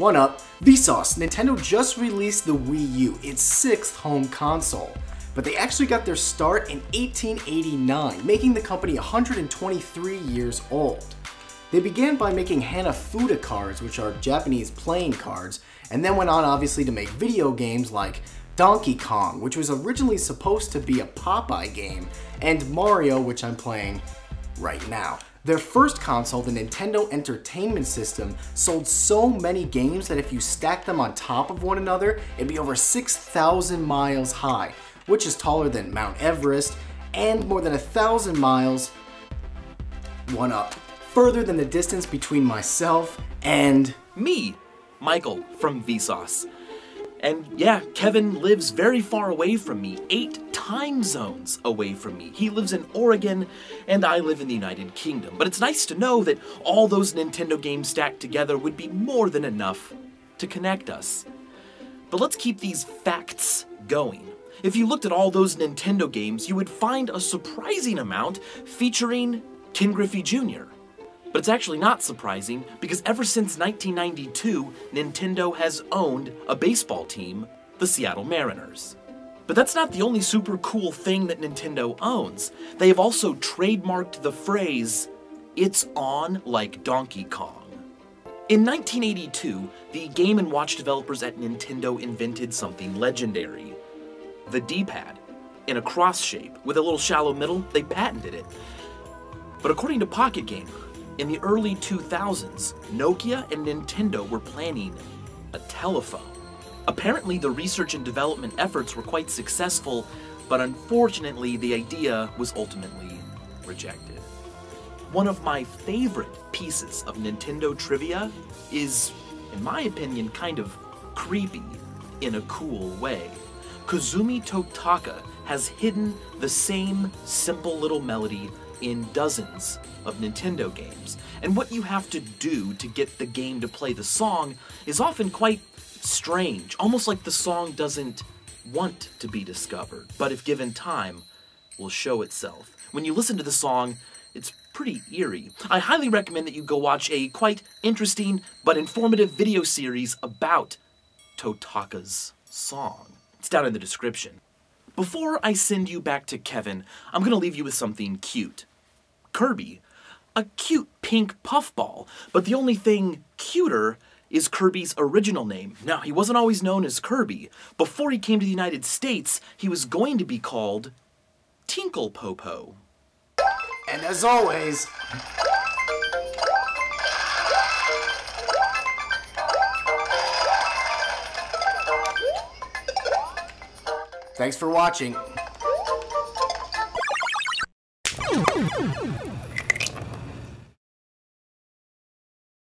One up, Vsauce. Nintendo just released the Wii U, its 6th home console. But they actually got their start in 1889, making the company 123 years old. They began by making Hanafuda cards, which are Japanese playing cards, and then went on obviously to make video games like Donkey Kong, which was originally supposed to be a Popeye game, and Mario, which I'm playing right now. Their first console, the Nintendo Entertainment System, sold so many games that if you stack them on top of one another, it'd be over 6,000 miles high, which is taller than Mount Everest, and more than 1,000 miles, one up, further than the distance between myself and me, Michael from Vsauce. And yeah, Kevin lives very far away from me, 8 time zones away from me. He lives in Oregon, and I live in the United Kingdom. But it's nice to know that all those Nintendo games stacked together would be more than enough to connect us. But let's keep these facts going. If you looked at all those Nintendo games, you would find a surprising amount featuring Ken Griffey Jr. But it's actually not surprising, because ever since 1992, Nintendo has owned a baseball team, the Seattle Mariners. But that's not the only super cool thing that Nintendo owns. They have also trademarked the phrase, "It's on like Donkey Kong." In 1982, the Game & Watch developers at Nintendo invented something legendary. The D-pad. In a cross shape, with a little shallow middle, they patented it. But according to Pocket Gamer, in the early 2000s, Nokia and Nintendo were planning a telephone. Apparently, the research and development efforts were quite successful, but unfortunately, the idea was ultimately rejected. One of my favorite pieces of Nintendo trivia is, in my opinion, kind of creepy in a cool way. Kazumi Totaka has hidden the same simple little melody in dozens of Nintendo games, and what you have to do to get the game to play the song is often quite strange, almost like the song doesn't want to be discovered, but if given time, will show itself. When you listen to the song, it's pretty eerie. I highly recommend that you go watch a quite interesting but informative video series about Totaka's song. It's down in the description. Before I send you back to Kevin, I'm gonna leave you with something cute. Kirby, a cute pink puffball, but the only thing cuter is Kirby's original name. Now, he wasn't always known as Kirby. Before he came to the United States, he was going to be called Tinkle Popo. And as always, thanks for watching.